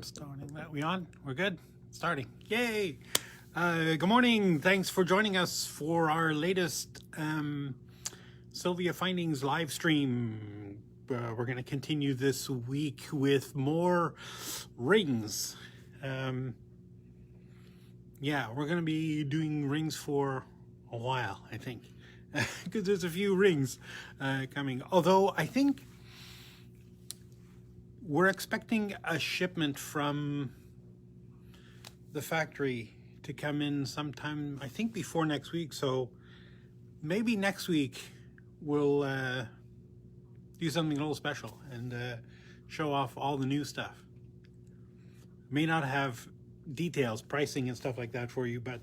Starting that. We on? We're good? Starting. Yay! Good morning. Thanks for joining us for our latest SilviaFindings live stream. We're going to continue this week with more rings. Yeah, we're going to be doing rings for a while, I think, because there's a few rings coming. Although I think we're expecting a shipment from the factory to come in sometime, I think, before next week. So maybe next week we'll do something a little special and show off all the new stuff. May not have details, pricing and stuff like that for you, but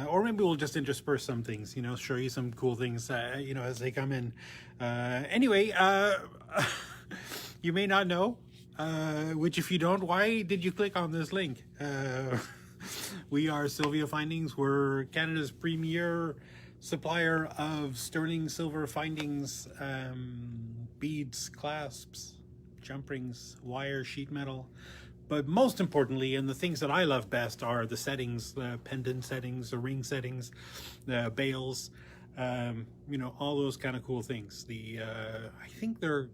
or maybe we'll just intersperse some things, you know, show you some cool things, you know, as they come in. Anyway, you may not know, which if you don't, why did you click on this link? We are SilviaFindings. We're Canada's premier supplier of sterling silver findings, beads, clasps, jump rings, wire, sheet metal. But most importantly, and the things that I love best, are the settings, the pendant settings, the ring settings, the bails, you know, all those kind of cool things. I think they're,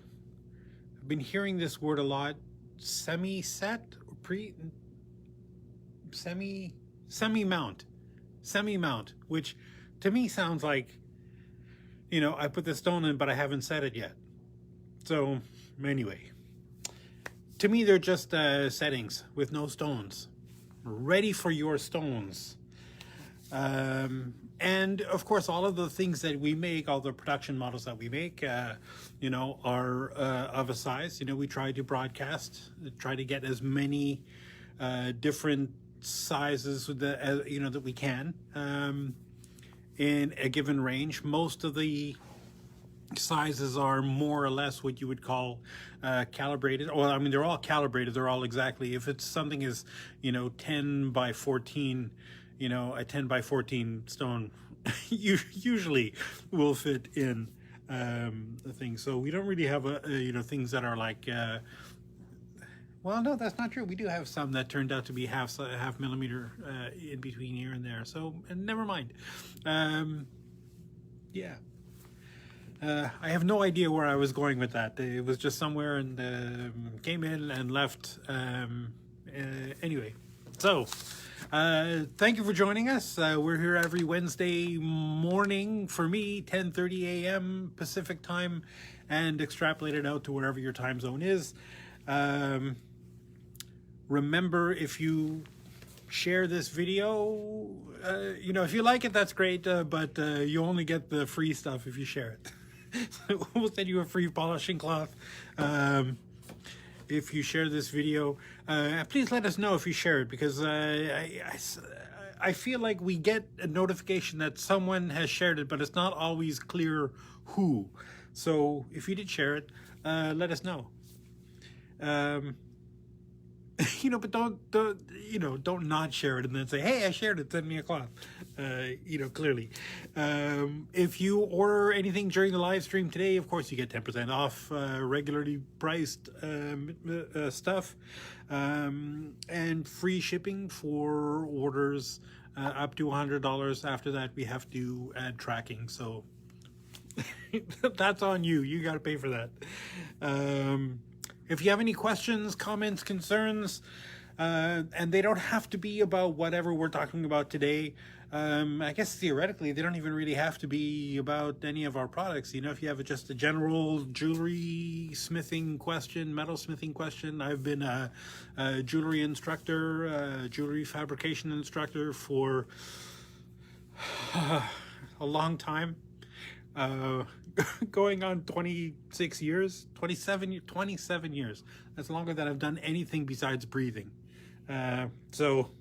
I've been hearing this word a lot, semi-set or semi-mount, which to me sounds like, you know, I put the stone in, but I haven't set it yet. So anyway, to me, they're just settings with no stones, ready for your stones. And of course, all of the things that we make, all the production models that we make, you know, are of a size. You know, we try to broadcast, try to get as many different sizes that, you know, that we can in a given range. Most of the sizes are more or less what you would call calibrated. Well, I mean, they're all calibrated. They're all exactly. If it's something is, you know, 10 by 14, you know, a 10 by 14 stone usually will fit in the thing. So we don't really have you know, things that are like, well, no, that's not true. We do have some that turned out to be half millimeter in between here and there. So never mind. Yeah. I have no idea where I was going with that. It was just somewhere and came in and left. Anyway, so thank you for joining us. We're here every Wednesday morning, for me, 10:30 a.m. Pacific time, and extrapolated out to wherever your time zone is. Remember, if you share this video, you know, if you like it, that's great, but you only get the free stuff if you share it. So we'll send you a free polishing cloth if you share this video. Please let us know if you share it, because I feel like we get a notification that someone has shared it, but it's not always clear who. So if you did share it, let us know. You know, but don't you know, don't not share it and then say, hey, I shared it, send me a cloth. You know, clearly. If you order anything during the live stream today, of course you get 10% off regularly priced stuff, and free shipping for orders up to $100. After that, we have to add tracking. So that's on you. You got to pay for that. If you have any questions, comments, concerns, and they don't have to be about whatever we're talking about today. I guess theoretically, they don't even really have to be about any of our products. You know, if you have just a general jewelry smithing question, metal smithing question. I've been a jewelry instructor, jewelry fabrication instructor for a long time. Going on 26 years, 27 years. That's longer than I've done anything besides breathing. So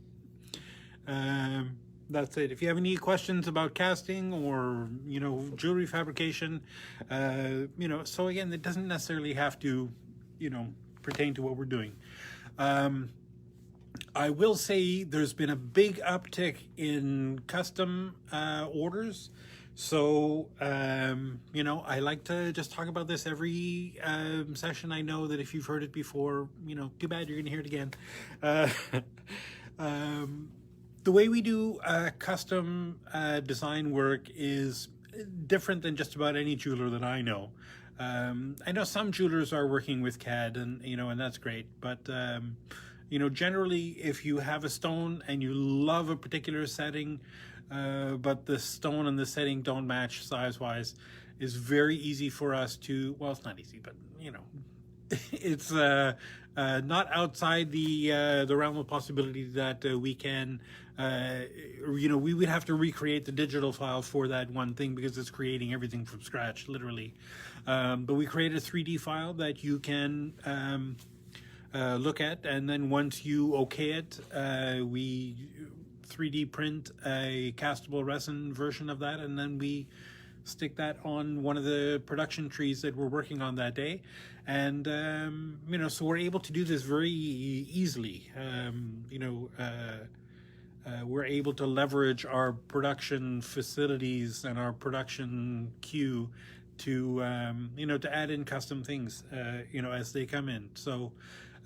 that's it. If you have any questions about casting or, you know, jewelry fabrication, you know, so again, it doesn't necessarily have to, you know, pertain to what we're doing. I will say there's been a big uptick in custom orders. So, you know, I like to just talk about this every session. I know that if you've heard it before, you know, too bad you're going to hear it again. Uh, um, the way we do custom design work is different than just about any jeweler that I know. I know some jewelers are working with CAD, and you know, and that's great. But you know, generally, if you have a stone and you love a particular setting, but the stone and the setting don't match size-wise, it's very easy for us to. Well, it's not easy, but you know, it's not outside the realm of possibility that we can. You know, we would have to recreate the digital file for that one thing because it's creating everything from scratch, literally. But we created a 3D file that you can look at, and then once you okay it, we 3D print a castable resin version of that, and then we stick that on one of the production trees that we're working on that day. And you know, so we're able to do this very easily. You know, we're able to leverage our production facilities and our production queue to you know, to add in custom things you know, as they come in. So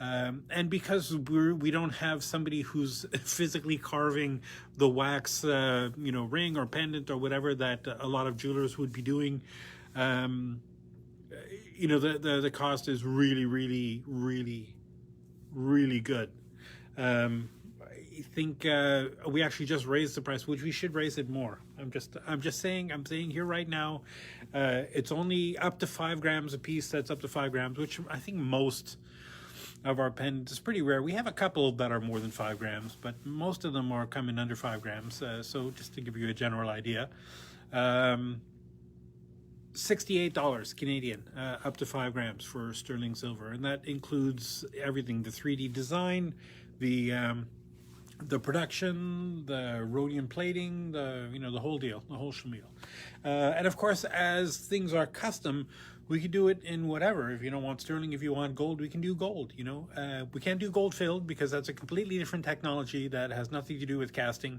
and because we don't have somebody who's physically carving the wax you know, ring or pendant or whatever that a lot of jewelers would be doing, you know, the cost is really good. I think we actually just raised the price, which we should raise it more. I'm saying here right now, it's only up to 5 grams a piece. That's up to 5 grams, which I think most of our pendants is pretty rare. We have a couple that are more than 5 grams, but most of them are coming under 5 grams. So just to give you a general idea, $68 Canadian, up to 5 grams for sterling silver, and that includes everything: the 3D design, the production, the rhodium plating, you know, the whole deal, the whole schmeal. And of course, as things are custom, we can do it in whatever. If you don't want sterling, if you want gold, we can do gold. You know, we can't do gold filled because that's a completely different technology that has nothing to do with casting.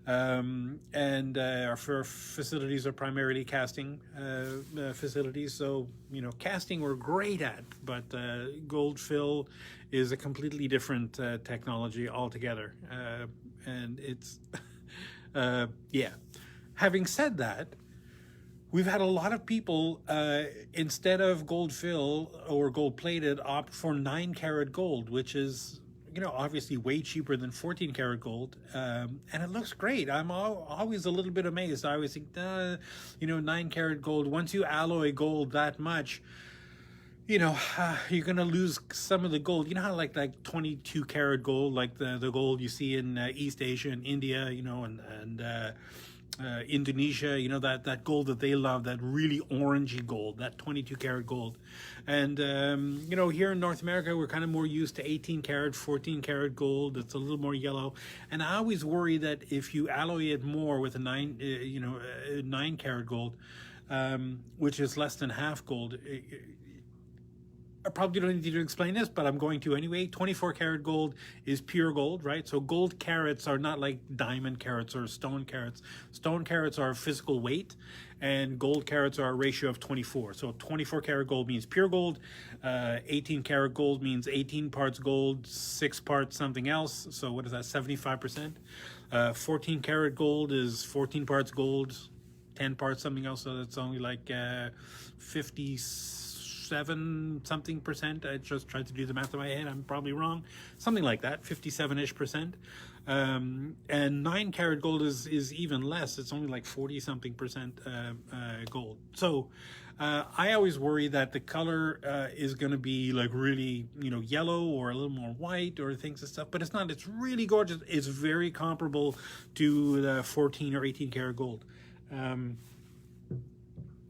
And our facilities are primarily casting facilities, so you know, casting we're great at, but gold fill is a completely different technology altogether, and it's yeah. Having said that, we've had a lot of people, instead of gold fill or gold plated, opt for 9-karat gold, which is, you know, obviously way cheaper than 14-karat gold, and it looks great. I'm always a little bit amazed. I always think, you know, 9-karat gold, once you alloy gold that much, you know, you're gonna lose some of the gold. You know how like 22-karat gold, like the gold you see in East Asia and India, you know, and Indonesia, you know, that gold that they love, that really orangey gold, that 22-karat gold. And you know, here in North America, we're kind of more used to 18-karat, 14-karat gold. It's a little more yellow, and I always worry that if you alloy it more with a 9-karat gold, which is less than half gold. I probably don't need to explain this, but I'm going to anyway. 24-karat gold is pure gold, right? So gold carats are not like diamond carats or stone carats. Stone carats are physical weight, and gold carats are a ratio of 24. So 24-karat gold means pure gold. 18-karat gold means 18 parts gold, 6 parts something else. So what is that, 75%? 14-karat gold is 14 parts gold, 10 parts something else. So that's only like 57-something%. I just tried to do the math in my head. I'm probably wrong. Something like that, 57-ish%. And 9-karat gold is even less. It's only like 40-something% gold. So I always worry that the color is going to be like really, you know, yellow or a little more white or things and stuff, but it's not. It's really gorgeous. It's very comparable to the 14 or 18-karat gold.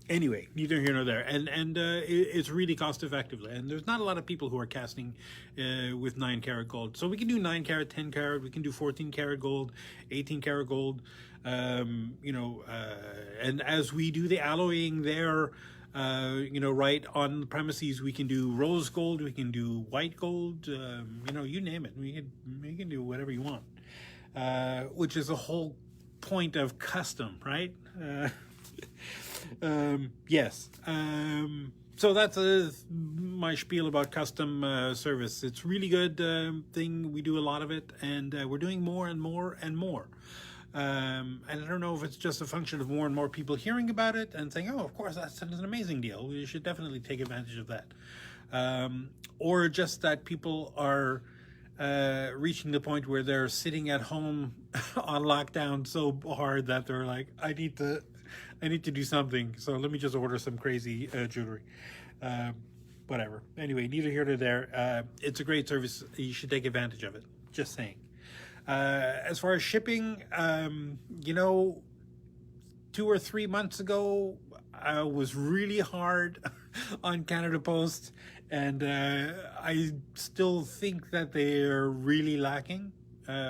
Anyway, neither here nor there, and it's really cost effective, and there's not a lot of people who are casting with 9-karat gold. So we can do 9-karat, 10-karat, we can do 14-karat gold, 18-karat gold, you know, and as we do the alloying there, you know, right on the premises, we can do rose gold, we can do white gold, you know, you name it. We can do whatever you want, which is the whole point of custom, right? Yes. So that's my spiel about custom service. It's really good thing. We do a lot of it, and we're doing more and more and more. And I don't know if it's just a function of more and more people hearing about it and saying, oh, of course, that's an amazing deal. We should definitely take advantage of that. Or just that people are reaching the point where they're sitting at home on lockdown so hard that they're like, I need to do something. So let me just order some crazy jewelry. Whatever. Anyway, neither here nor there. It's a great service. You should take advantage of it. Just saying. As far as shipping, 2 or 3 months ago, I was really hard on Canada Post, and I still think that they are really lacking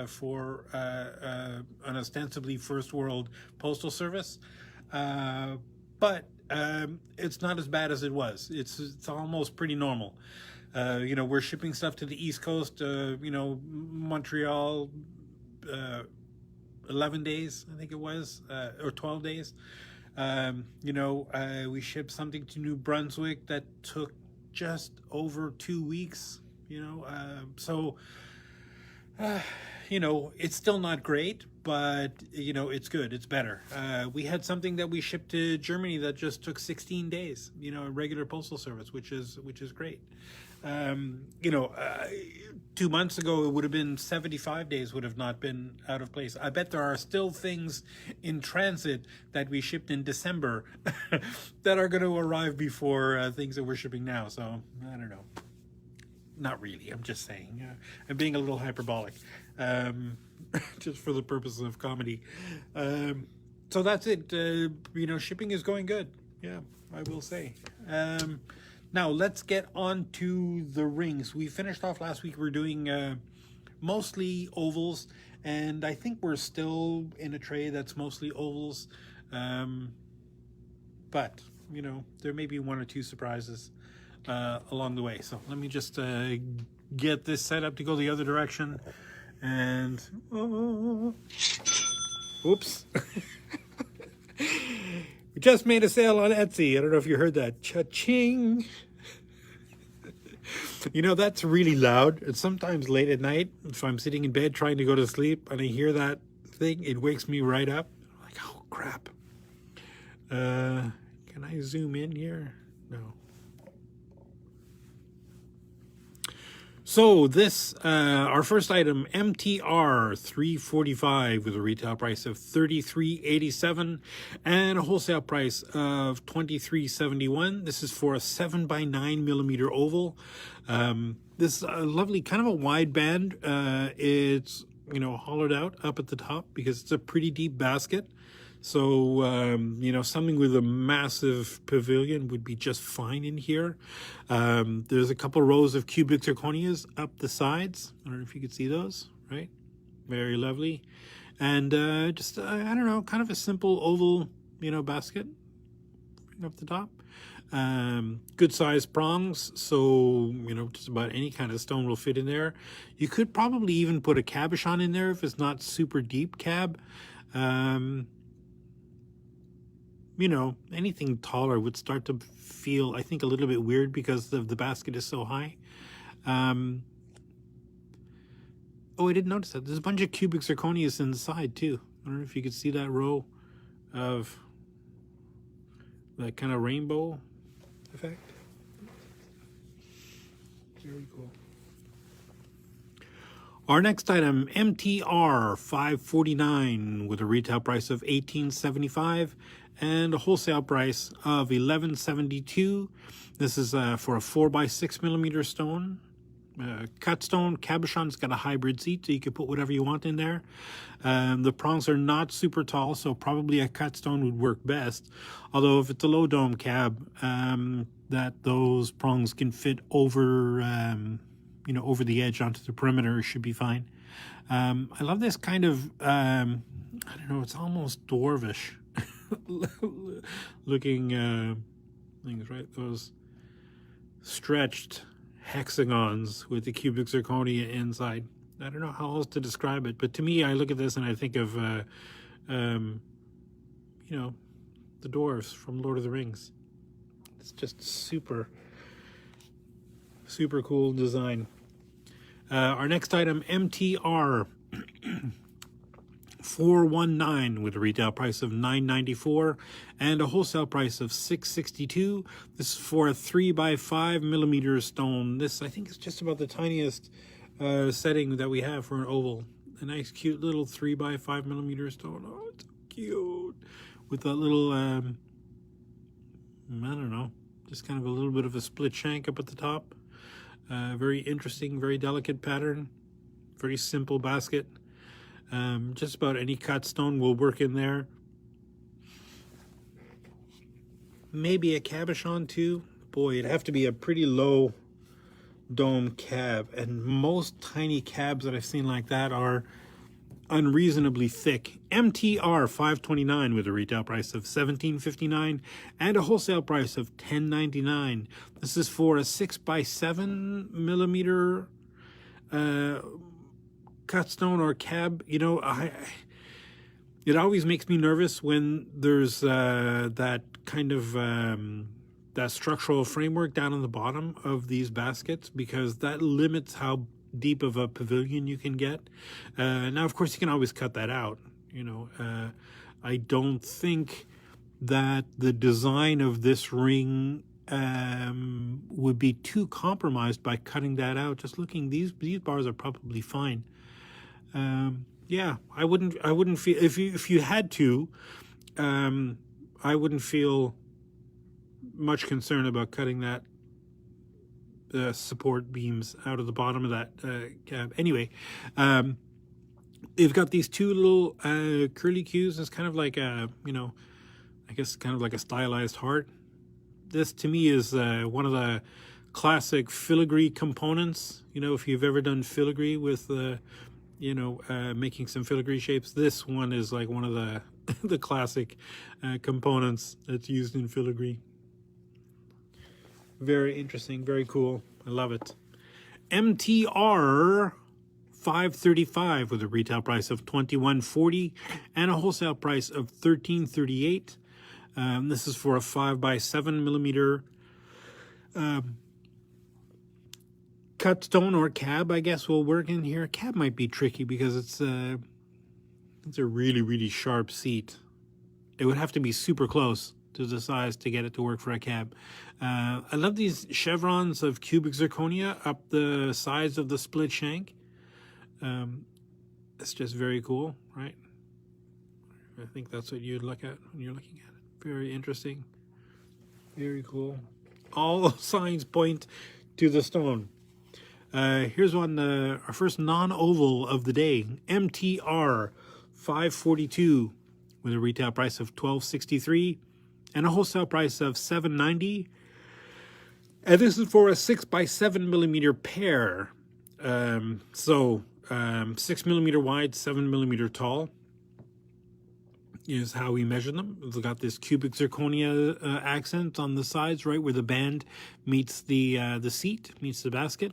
for an ostensibly first world postal service. But it's not as bad as it was. It's almost pretty normal. We're shipping stuff to the East Coast, Montreal, 11 days, I think it was, or 12 days. We shipped something to New Brunswick that took just over 2 weeks, it's still not great, but, it's good. It's better. We had something that we shipped to Germany that just took 16 days, a regular postal service, which is great. 2 months ago, it would have been 75 days would have not been out of place. I bet there are still things in transit that we shipped in December that are going to arrive before things that we're shipping now. So I don't know. Not really. I'm just saying. I'm being a little hyperbolic, just for the purposes of comedy. So that's it. Shipping is going good. Yeah, I will say. Now, let's get on to the rings. We finished off last week. We're doing mostly ovals, and I think we're still in a tray that's mostly ovals. But, there may be 1 or 2 surprises along the way. So let me just get this set up to go the other direction. And, oops. We just made a sale on Etsy. I don't know if you heard that. Cha-ching. That's really loud. And sometimes late at night, if I'm sitting in bed trying to go to sleep and I hear that thing, it wakes me right up. I'm like, oh, crap. Can I zoom in here? No. So this, our first item, MTR 345 with a retail price of $33.87 and a wholesale price of $23.71. This is for a 7x9 millimeter oval. This is a lovely, kind of a wide band. It's, hollowed out up at the top because it's a pretty deep basket. So, something with a massive pavilion would be just fine in here. There's a couple rows of cubic zirconias up the sides. I don't know if you could see those, right? Very lovely. And I don't know, kind of a simple oval, basket up the top. Good size prongs, so, just about any kind of stone will fit in there. You could probably even put a cabochon in there if it's not super deep cab. Anything taller would start to feel, I think, a little bit weird because the basket is so high. Oh, I didn't notice that. There's a bunch of cubic zirconias inside, too. I don't know if you could see that row of that kind of rainbow effect. Very cool. Our next item, MTR 549 with a retail price of $18.75 and a wholesale price of $11.72. This is for a 4x6 millimeter stone. Cut stone. Cabochon's got a hybrid seat, so you can put whatever you want in there. The prongs are not super tall, so probably a cut stone would work best. Although if it's a low dome cab, that those prongs can fit over, over the edge onto the perimeter, should be fine. I love this kind of, I don't know, it's almost dwarvish looking things, right? Those stretched hexagons with the cubic zirconia inside. I don't know how else to describe it, but to me, I look at this and I think of, the dwarves from Lord of the Rings. It's just super cool design. Our next item, MTR 419 with a retail price of $9.94 and a wholesale price of $6.62. This is for a 3x5 millimeter stone. This, I think, is just about the tiniest setting that we have for an oval. A nice, cute little 3x5 millimeter stone. Oh, it's cute. With that little, I don't know, just kind of a little bit of a split shank up at the top. Very interesting, very delicate pattern. Very simple basket. Just about any cut stone will work in there. Maybe a cabochon too. Boy, it'd have to be a pretty low dome cab, and most tiny cabs that I've seen like that are unreasonably thick. MTR 529 with a retail price of $17.59 and a wholesale price of $10.99. This is for a 6x7 millimeter cut stone or cab. You know, it always makes me nervous when there's that kind of that structural framework down on the bottom of these baskets, because that limits how deep of a pavilion you can get. Now, of course, you can always cut that out. You know, I don't think that the design of this ring would be too compromised by cutting that out. Just looking, these bars are probably fine. Yeah, I wouldn't feel, if you had to, I wouldn't feel much concern about cutting that support beams out of the bottom of that cab. Anyway, they've got these two little curly cues. It's kind of like a, you know, I guess kind of like a stylized heart. This to me is one of the classic filigree components. You know, if you've ever done filigree with you know, making some filigree shapes, this one is like one of the the classic components that's used in filigree. Very interesting, very cool. I love it. MTR 535 with a retail price of $21.40 and a wholesale price of $13.38. This is for a 5x7 millimeter cut stone or cab, I guess, will work in here. Cab might be tricky because it's a really sharp seat. It would have to be super close to the size to get it to work for a cab. I love these chevrons of cubic zirconia up the sides of the split shank. It's just very cool, right? I think that's what you'd look at when you're looking at it. Very interesting. Very cool. All signs point to the stone. Here's one, our first non-oval of the day. MTR 542 with a retail price of $12.63 and a wholesale price of $7.90. And this is for a 6x7 millimeter pair. 6 millimeter wide, 7 millimeter tall is how we measure them. It's got this cubic zirconia accent on the sides, right where the band meets the seat, meets the basket.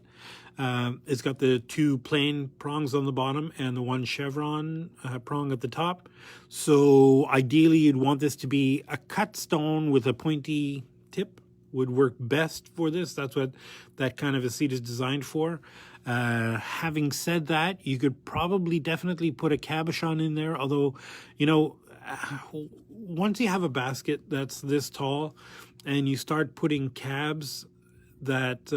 It's got the two plain prongs on the bottom and the one chevron prong at the top. So ideally you'd want this to be a cut stone with a pointy tip would work best for this. That's what that kind of a seat is designed for. Having said that, you could probably definitely put a cabochon in there, although, you know, once you have a basket that's this tall and you start putting cabs that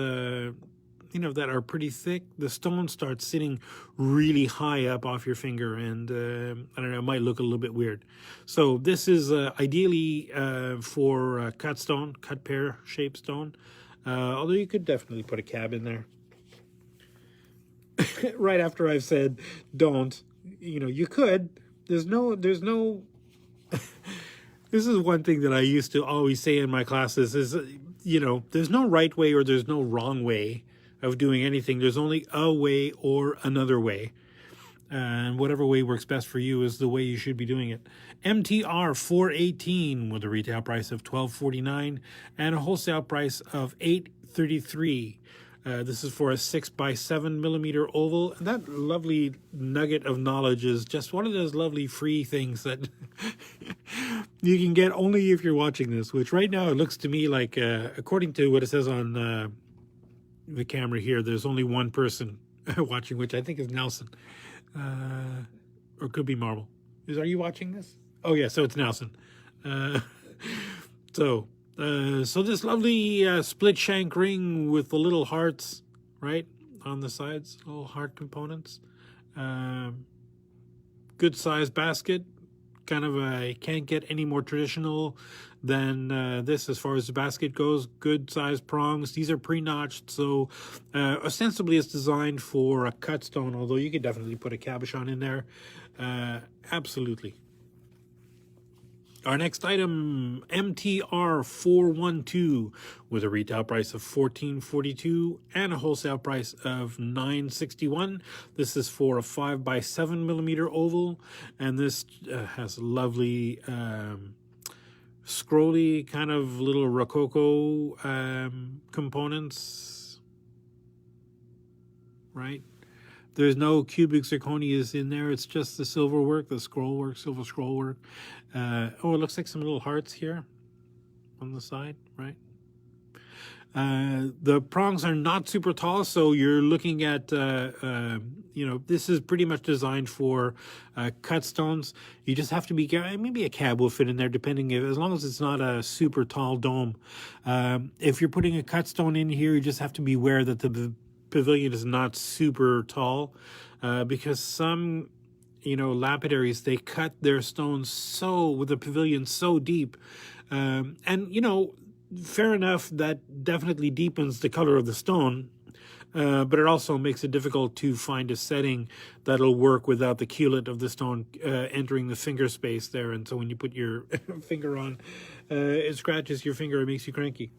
you know, that are pretty thick, the stone starts sitting really high up off your finger, and I don't know, it might look a little bit weird. So this is ideally for cut stone, cut pear shaped stone, although you could definitely put a cab in there. Right after I've said don't, you know, you could. There's no this is one thing that I used to always say in my classes is, you know, there's no right way or there's no wrong way of doing anything. There's only a way or another way. And whatever way works best for you is the way you should be doing it. MTR 418 with a retail price of $12.49 and a wholesale price of $8.33. This is for a 6x7mm oval. And that lovely nugget of knowledge is just one of those lovely free things that you can get only if you're watching this, which right now it looks to me like, according to what it says on the camera here, there's only one person watching, which I think is Nelson. Or it could be Marble. Are you watching this? Oh yeah, so it's Nelson. So this lovely split shank ring with the little hearts, right, on the sides, little heart components. Good size basket. Kind of can't get any more traditional than this as far as the basket goes. Good size prongs. These are pre-notched, so ostensibly it's designed for a cut stone, although you could definitely put a cabochon in there. Absolutely. Our next item, MTR 412, with a retail price of $14.42 and a wholesale price of $9.61. This is for a 5x7mm oval, and this has lovely scrolly kind of little rococo components, right? There's no cubic zirconias in there. It's just the silver work, the scroll work, silver scroll work. Oh, it looks like some little hearts here on the side, right? The prongs are not super tall, so you're looking at, you know, this is pretty much designed for cut stones. You just have to be, maybe a cab will fit in there, depending, as long as it's not a super tall dome. If you're putting a cut stone in here, you just have to be aware that the pavilion is not super tall, because some, you know, lapidaries, they cut their stones so, with the pavilion so deep, and, you know, fair enough, that definitely deepens the color of the stone, but it also makes it difficult to find a setting that'll work without the culet of the stone entering the finger space there. And so when you put your finger on, it scratches your finger, it makes you cranky.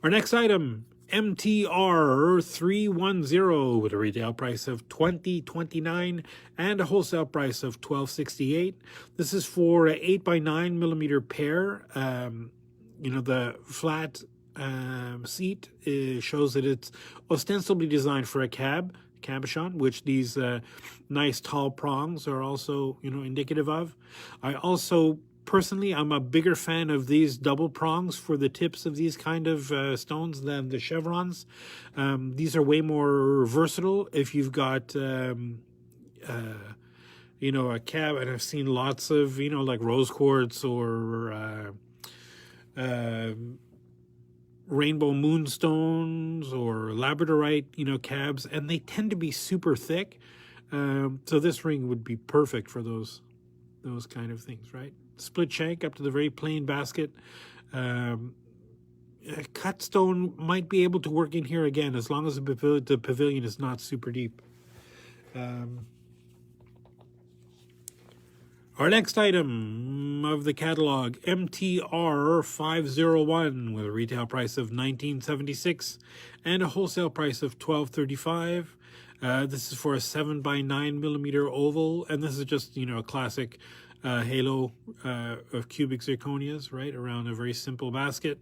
Our next item, MTR 310, with a retail price of $20.29 and a wholesale price of $12.68. This is for an 8x9mm pair. You know, the flat seat shows that it's ostensibly designed for a cabochon, which these nice tall prongs are also, you know, indicative of. I also, personally, I'm a bigger fan of these double prongs for the tips of these kind of stones than the chevrons. These are way more versatile if you've got, you know, a cab, and I've seen lots of, you know, like rose quartz or rainbow moonstones or labradorite, you know, cabs, and they tend to be super thick. So this ring would be perfect for those kind of things, right? Split shank up to the very plain basket. A cut stone might be able to work in here again, as long as the pavilion is not super deep. Our next item of the catalog, MTR 501, with a retail price of $19.76 and a wholesale price of $12.35. This is for a 7x9mm oval, and this is just, you know, a classic halo of cubic zirconias, right, around a very simple basket.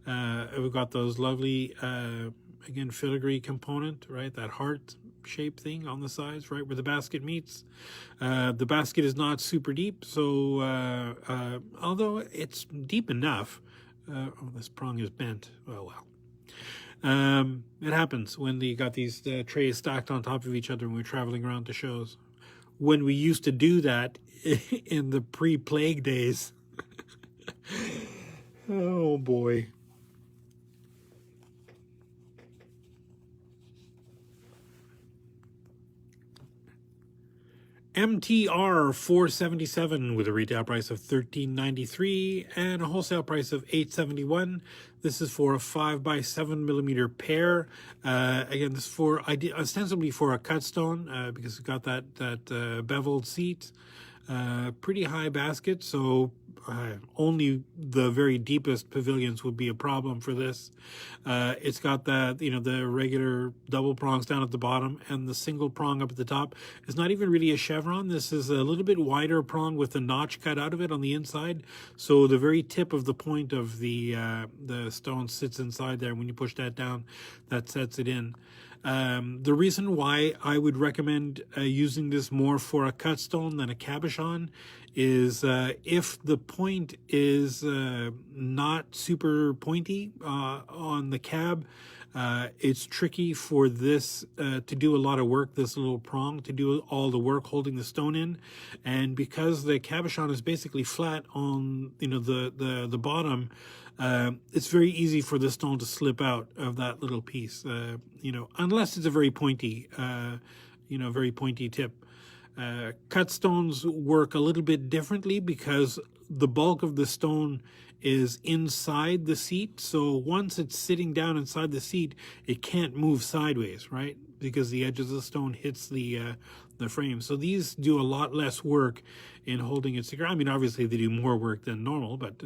We've got those lovely, again, filigree component, right, that heart shape thing on the sides, right, where the basket meets. The basket is not super deep, so although it's deep enough, oh, this prong is bent. Oh well. It happens when you got these trays stacked on top of each other when we're traveling around to shows. When we used to do that in the pre-plague days. Oh boy. MTR 477, with a retail price of $13.93 and a wholesale price of $8.71. This is for a 5x7mm pair. Again, this is for ostensibly for a cut stone, because it's got that beveled seat. Pretty high basket, so only the very deepest pavilions would be a problem for this. It's got the regular double prongs down at the bottom, and the single prong up at the top is not even really a chevron. This is a little bit wider prong with a notch cut out of it on the inside. So the very tip of the point of the stone sits inside there. When you push that down, that sets it in. The reason why I would recommend using this more for a cut stone than a cabochon is if the point is not super pointy on the cab, it's tricky for this to do a lot of work, this little prong, to do all the work holding the stone in. And because the cabochon is basically flat on the bottom, it's very easy for the stone to slip out of that little piece, unless it's a very pointy, very pointy tip. Cut stones work a little bit differently because the bulk of the stone is inside the seat. So once it's sitting down inside the seat, it can't move sideways, right? Because the edge of the stone hits the frame. So these do a lot less work in holding it secure. I mean, obviously they do more work than normal, but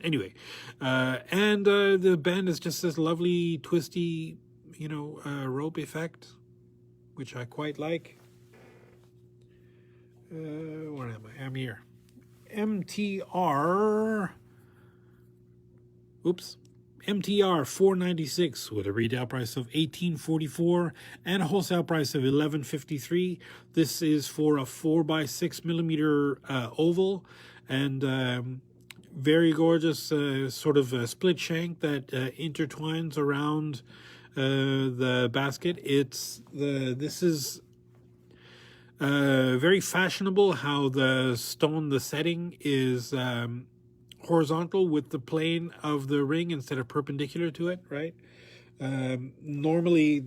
anyway. And the band is just this lovely twisty, rope effect, which I quite like. Where am I? I'm here. MTR 496 with a retail price of $18.44 and a wholesale price of $11.53. This is for a 4x6 millimeter oval, and very gorgeous sort of a split shank that intertwines around the basket. This is very fashionable how the setting is horizontal with the plane of the ring instead of perpendicular to it, right? Normally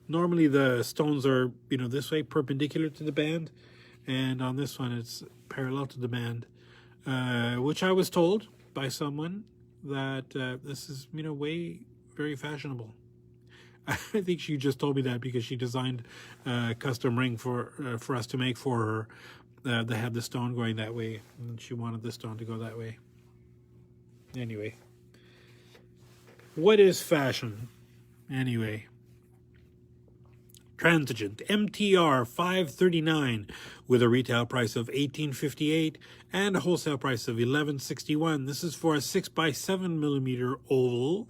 Normally the stones are, this way, perpendicular to the band, and on this one it's parallel to the band, which I was told by someone that this is, very fashionable. I think she just told me that because she designed a custom ring for us to make for her that had the stone going that way, and she wanted the stone to go that way. Anyway, what is fashion? Anyway, Transigent MTR 539 with a retail price of $18.58 and a wholesale price of $11.61. This is for a 6x7 millimeter oval.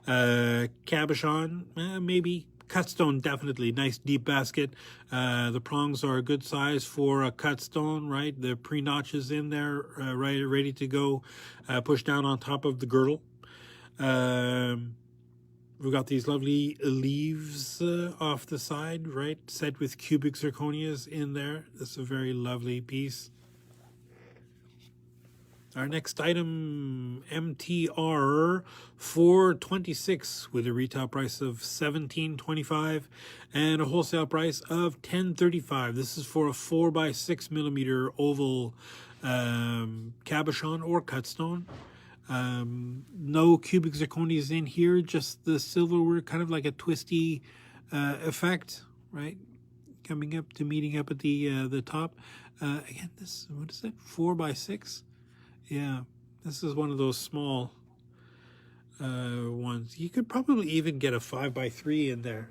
Cabochon, maybe. Cut stone, definitely. Nice deep basket. The prongs are a good size for a cut stone, right? The pre-notches in there, right, ready to go, push down on top of the girdle. We've got these lovely leaves off the side, right? Set with cubic zirconias in there. This is a very lovely piece. Our next item, MTR 426 with a retail price of $17.25 and a wholesale price of $10.35. This is for a 4x6 millimeter oval cabochon or cut stone. No cubic zirconias in here, just the silverware, kind of like a twisty effect, right? Coming up to meeting up at the top. Again, this, what is it? 4x6. Yeah, this is one of those small ones. You could probably even get a 5x3 in there.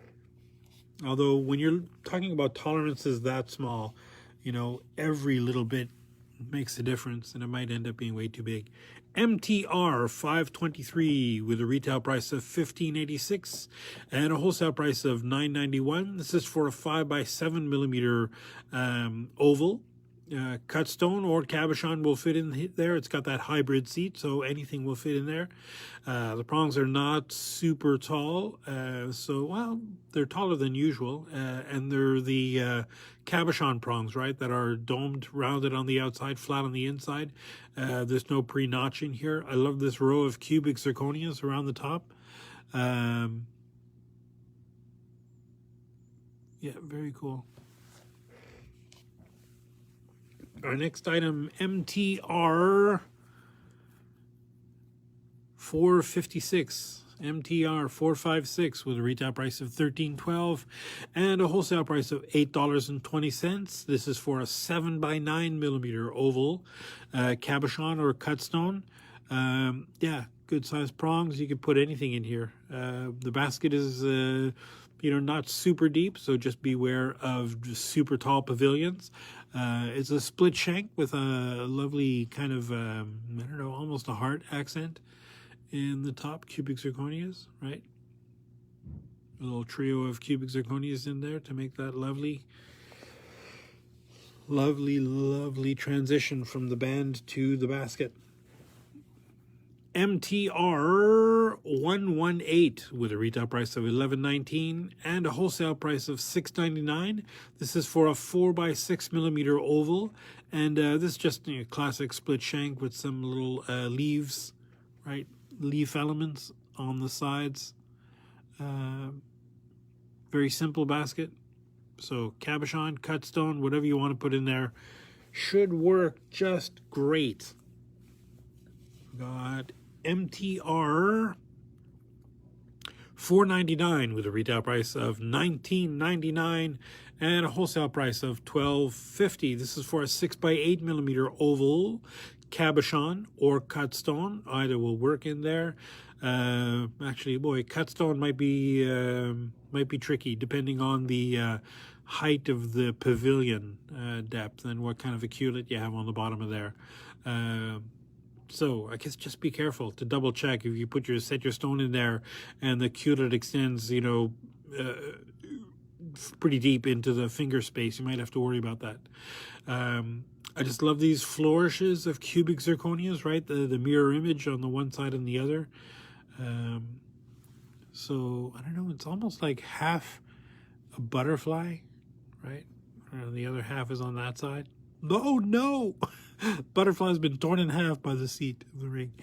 Although when you're talking about tolerances that small, every little bit makes a difference, and it might end up being way too big. MTR 523 with a retail price of $15.86 and a wholesale price of $9.91. This is for a 5x7 millimeter oval. Cut stone or cabochon will fit in there. It's got that hybrid seat, so anything will fit in there. The prongs are not super tall, so they're taller than usual, and they're the cabochon prongs, right, that are domed, rounded on the outside, flat on the inside. There's no pre-notch in here. I love this row of cubic zirconias around the top. Yeah, very cool. Our next item, MTR 456, MTR 456 with a retail price of $13.12 and a wholesale price of $8.20. This is for a 7x9 millimeter oval cabochon or cut stone. Yeah, good sized prongs. You could put anything in here. The basket is not super deep, so just beware of super tall pavilions. It's a split shank with a lovely kind of I don't know, almost a heart accent in the top, cubic zirconias, right? A little trio of cubic zirconias in there to make that lovely transition from the band to the basket. MTR 118 with a retail price of $11.19 and a wholesale price of $6.99. This is for a 4x6 millimeter oval, and this is just a classic split shank with some little leaves, right? Leaf elements on the sides. Very simple basket. So cabochon, cut stone, whatever you want to put in there should work just great. Got MTR $4.99 with a retail price of $19.99 and a wholesale price of $12.50. This is for a 6x8 millimeter oval cabochon or cut stone. Either will work in there. Actually, boy, cut stone might be tricky depending on the height of the pavilion depth and what kind of a culet you have on the bottom of there. So I guess just be careful to double check if you set your stone in there and the culet extends, pretty deep into the finger space. You might have to worry about that. I just love these flourishes of cubic zirconias, right? The mirror image on the one side and the other. So I don't know, it's almost like half a butterfly, right? And the other half is on that side. Oh no! Butterfly's been torn in half by the seat of the ring.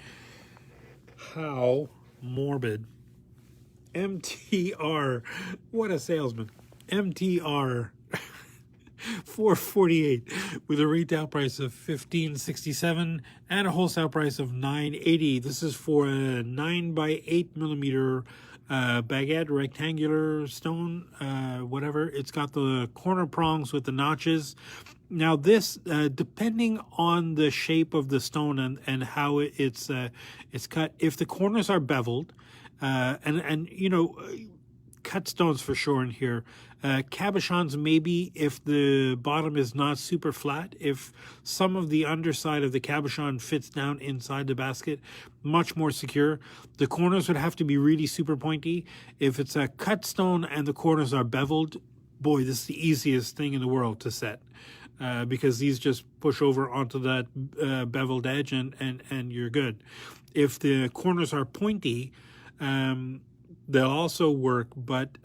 How morbid. MTR, what a salesman. MTR 448 with a retail price of $15.67 and a wholesale price of $9.80. This is for a 9x8 millimeter baguette, rectangular stone, whatever. It's got the corner prongs with the notches. Now this, depending on the shape of the stone and how it's cut, if the corners are beveled, cut stones for sure in here. Cabochons maybe if the bottom is not super flat. If some of the underside of the cabochon fits down inside the basket, much more secure. The corners would have to be really super pointy. If it's a cut stone and the corners are beveled, boy, this is the easiest thing in the world to set. Because these just push over onto that beveled edge and you're good. If the corners are pointy, they'll also work, but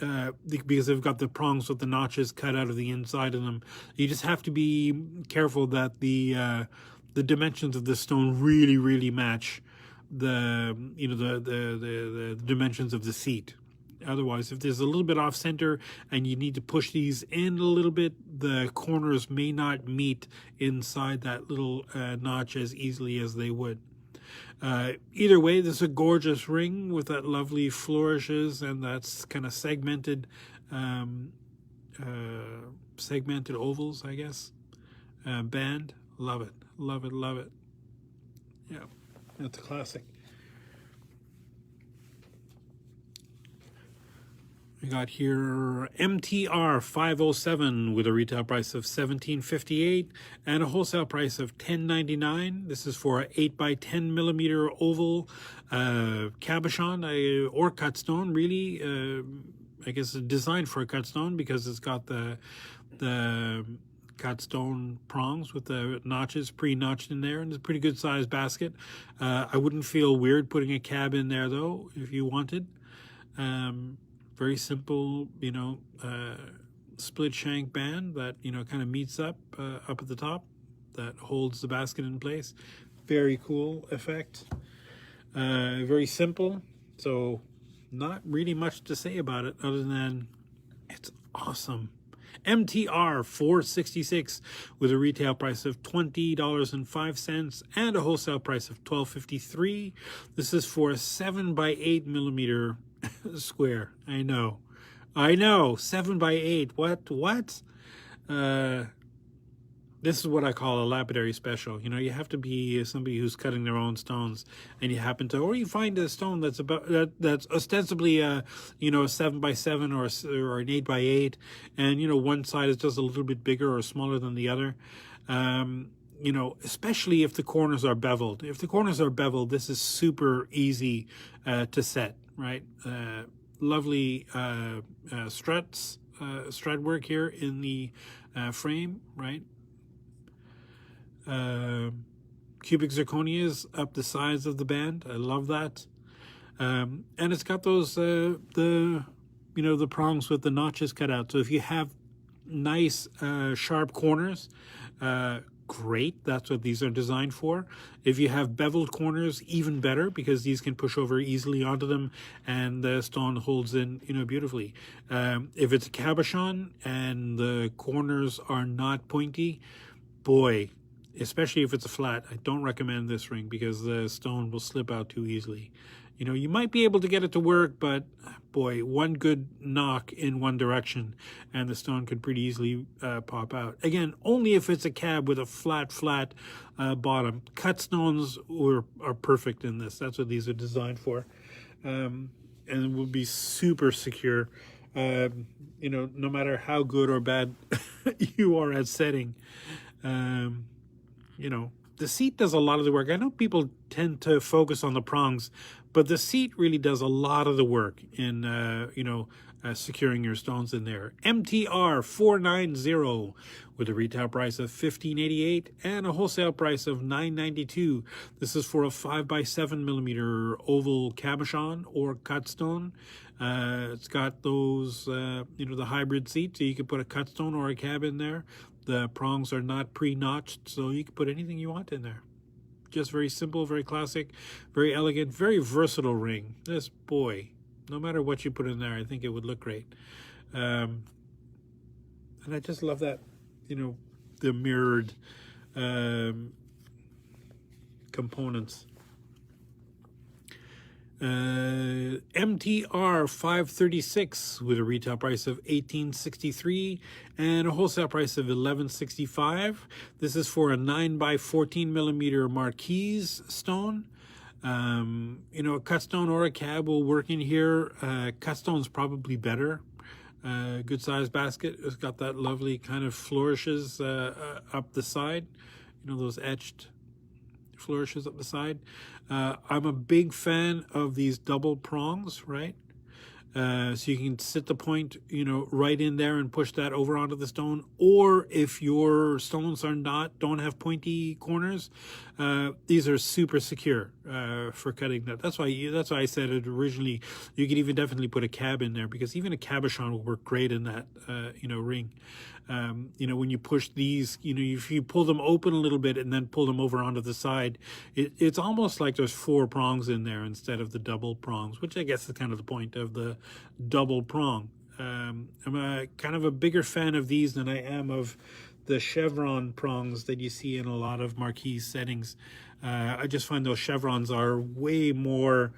because they've got the prongs with the notches cut out of the inside of them, you just have to be careful that the dimensions of the stone really match the dimensions of the seat. Otherwise, if there's a little bit off center and you need to push these in a little bit, the corners may not meet inside that little notch as easily as they would. Either way, this is a gorgeous ring with that lovely flourishes and that's kind of segmented ovals, I guess. Band, love it. Yeah, that's a classic. We got here MTR 507 with a retail price of $17.58 and a wholesale price of $10.99. This is for an 8x10 millimeter oval cabochon or cut stone. Really, I guess designed for a cut stone because it's got the cut stone prongs with the notches pre-notched in there, and it's a pretty good sized basket. I wouldn't feel weird putting a cab in there though if you wanted. Very simple, split shank band that, kind of meets up at the top that holds the basket in place. Very cool effect. Very simple. So not really much to say about it other than it's awesome. MTR 466 with a retail price of $20.05 and a wholesale price of $12.53. This is for a 7x8 millimeter square. I know, 7x8. What? This is what I call a lapidary special. You know, you have to be somebody who's cutting their own stones, and you happen to, or you find a stone that's that's ostensibly a 7x7 or an 8x8, and one side is just a little bit bigger or smaller than the other. Especially if the corners are beveled. If the corners are beveled, this is super easy to set, right? Lovely strut work here in the frame, right? Cubic zirconias up the sides of the band. I love that. And it's got those the prongs with the notches cut out. So if you have nice sharp corners, great. That's what these are designed for. If you have beveled corners, even better, because these can push over easily onto them and the stone holds in beautifully. If it's a cabochon and the corners are not pointy, boy, especially if it's a flat, I don't recommend this ring because the stone will slip out too easily. You might be able to get it to work, but boy, one good knock in one direction and the stone could pretty easily pop out. Again, only if it's a cab with a flat bottom. Cut stones are perfect in this. That's what these are designed for. And it will be super secure. No matter how good or bad you are at setting. The seat does a lot of the work. I know people tend to focus on the prongs, but the seat really does a lot of the work in, securing your stones in there. MTR 490 with a retail price of $15.88 and a wholesale price of $9.92. This is for a 5x7 millimeter oval cabochon or cut stone. It's got those, the hybrid seat, so you can put a cut stone or a cab in there. The prongs are not pre-notched, so you can put anything you want in there. Just very simple, very classic, very elegant, very versatile ring. This, boy, no matter what you put in there, I think it would look great. And I just love that, the mirrored components. MTR 536 with a retail price of $18.63 and a wholesale price of $11.65. This is for a 9x14 millimeter marquise stone. A cut stone or a cab will work in here. Cut stone's probably better. Good size basket. It's got that lovely kind of flourishes up the side. Those etched flourishes up the side. I'm a big fan of these double prongs, right? So you can sit the point, right in there and push that over onto the stone. Or if your stones don't have pointy corners, these are super secure for cutting that. That's why I said it originally. You could even definitely put a cab in there because even a cabochon will work great in that, ring. When you push these, if you pull them open a little bit and then pull them over onto the side, it's almost like there's 4 prongs in there instead of the double prongs, which I guess is kind of the point of the double prong. I'm kind of a bigger fan of these than I am of the chevron prongs that you see in a lot of marquee settings. I just find those chevrons are way more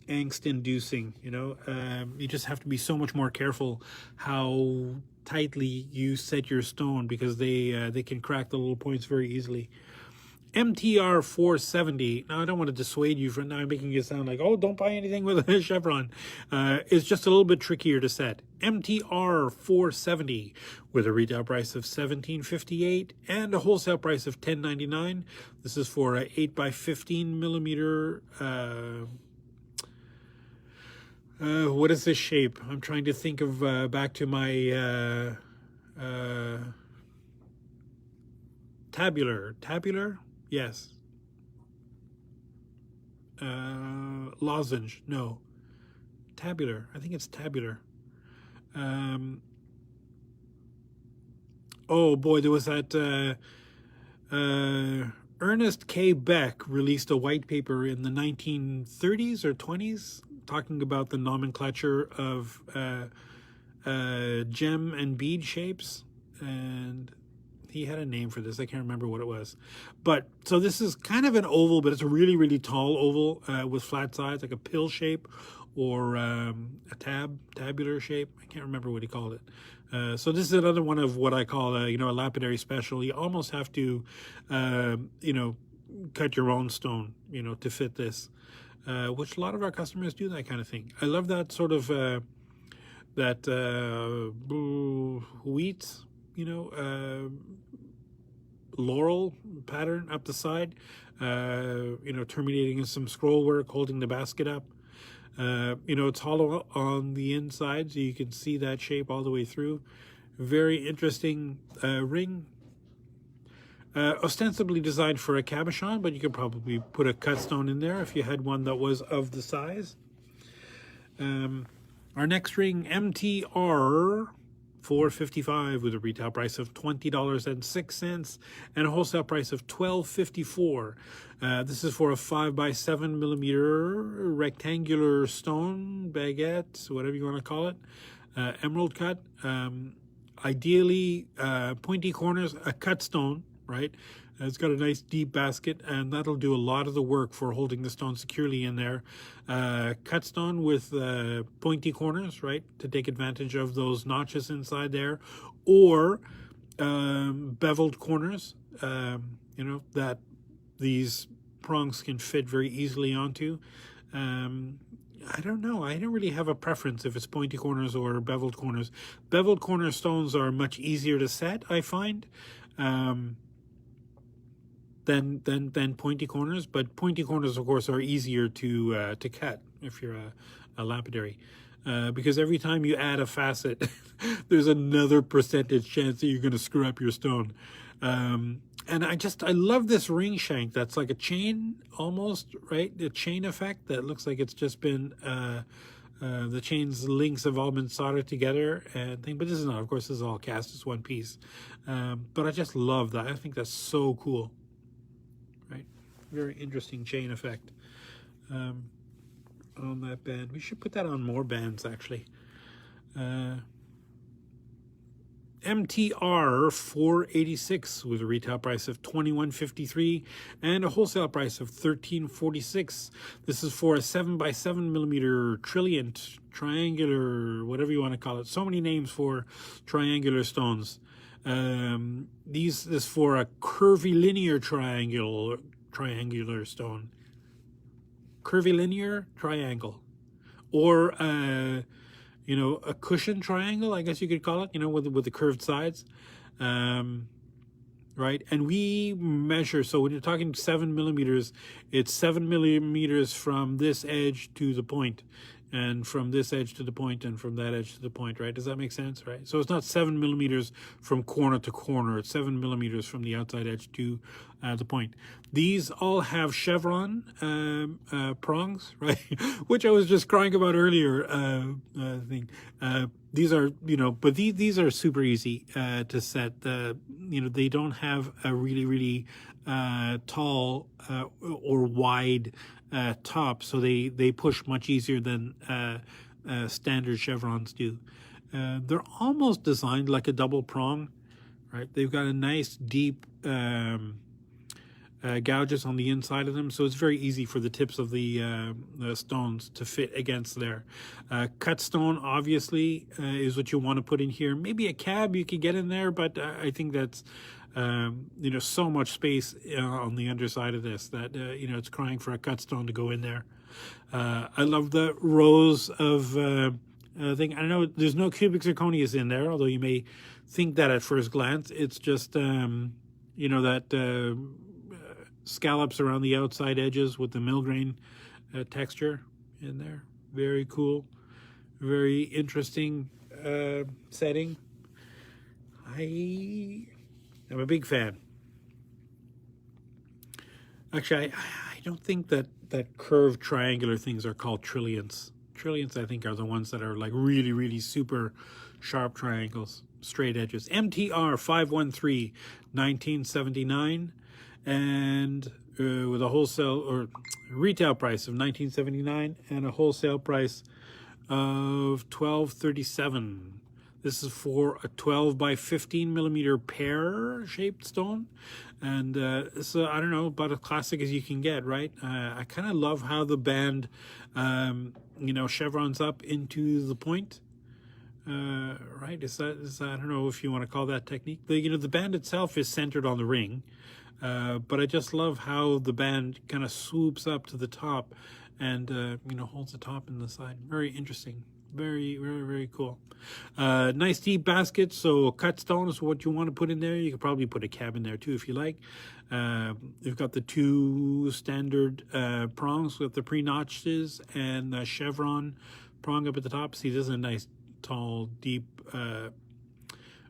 angst-inducing. You just have to be so much more careful how tightly you set your stone because they can crack the little points very easily. MTR 470. Now, I don't want to dissuade you from now making it sound like, oh, don't buy anything with a chevron. It's just a little bit trickier to set. MTR 470 with a retail price of $17.58 and a wholesale price of $10.99. This is for a 8x15 millimeter. What is this shape? I'm trying to think of back to my tabular. Yes. Lozenge. No. Tabular. I think it's tabular. Oh boy, there was that Ernest K. Beck released a white paper in the 1930s or 20s talking about the nomenclature of gem and bead shapes, and he had a name for this. I can't remember what it was. But so this is kind of an oval, but it's a really, really tall oval with flat sides, like a pill shape or a tabular shape. I can't remember what he called it. So this is another one of what I call a lapidary special. You almost have to cut your own stone to fit this, which a lot of our customers do that kind of thing. I love that sort of wheat, laurel pattern up the side, terminating in some scroll work, holding the basket up. It's hollow on the inside, so you can see that shape all the way through. Very interesting ring. Ostensibly designed for a cabochon, but you could probably put a cut stone in there if you had one that was of the size. Our next ring, MTR 455, with a retail price of $20.06 and a wholesale price of $12.54. This is for a 5x7mm rectangular stone, baguette, whatever you want to call it, emerald cut. Ideally, pointy corners, a cut stone, right? It's got a nice deep basket, and that'll do a lot of the work for holding the stone securely in there. Cut stone with pointy corners, right, to take advantage of those notches inside there, or beveled corners, that these prongs can fit very easily onto. I don't know. I don't really have a preference if it's pointy corners or beveled corners. Beveled corner stones are much easier to set, I find. Than pointy corners, but pointy corners, of course, are easier to cut if you're a lapidary, because every time you add a facet, there's another percentage chance that you're going to screw up your stone. And I love this ring shank that's like a chain almost, right? The chain effect that looks like it's just been the chain's links have all been soldered together and thing, but this is not. Of course, this is all cast as one piece. But I just love that. I think that's so cool. Right, very interesting chain effect on that band. We should put that on more bands, actually. MTR 486 with a retail price of $21.53 and a wholesale price of $13.46. This is for a 7x7mm trilliant, triangular, whatever you want to call it. So many names for triangular stones. This is for a curvilinear triangular stone. Curvilinear triangle, or a cushion triangle, I guess you could call it. With the curved sides, right? And we measure. So when you're talking 7mm, it's 7mm from this edge to the point, and from this edge to the point, and from that edge to the point, right? Does that make sense, right? So it's not 7mm from corner to corner. It's 7mm from the outside edge to the point. These all have chevron prongs, right? Which I was just crying about earlier. These are, but these are super easy to set. They don't have a really, really tall or wide top, so they push much easier than standard chevrons do. They're almost designed like a double prong, right? They've got a nice deep gouges on the inside of them, so it's very easy for the tips of the stones to fit against there. Cut stone, obviously, is what you want to put in here. Maybe a cab you could get in there, but I think that's so much space on the underside of this that it's crying for a cut stone to go in there. I love the rows of thing. I know there's no cubic zirconias in there, although you may think that at first glance. It's just that scallops around the outside edges with the millgrain texture in there. Very cool, very interesting setting. I'm a big fan. Actually, I don't think that curved triangular things are called trilliants. Trilliants, I think, are the ones that are like really, really super sharp triangles, straight edges. MTR 513, 1979, and with a wholesale or retail price of $19.79 and a wholesale price of $12.37. This is for a 12 by 15 millimeter pear-shaped stone. And so, I don't know, about as classic as you can get, right? I kind of love how the band, you know, chevrons up into the point. Right? Is that, I don't know if you want to call that technique. You know, the band itself is centered on the ring. But I just love how the band kind of swoops up to the top and, you know, holds the top and the side. Very interesting. Very, very, very cool. Nice deep basket. So cut stone is what you want to put in there. You could probably put a cab in there too if you like. You've got the two standard prongs with the pre-notches and the chevron prong up at the top. See, this is a nice, tall, deep,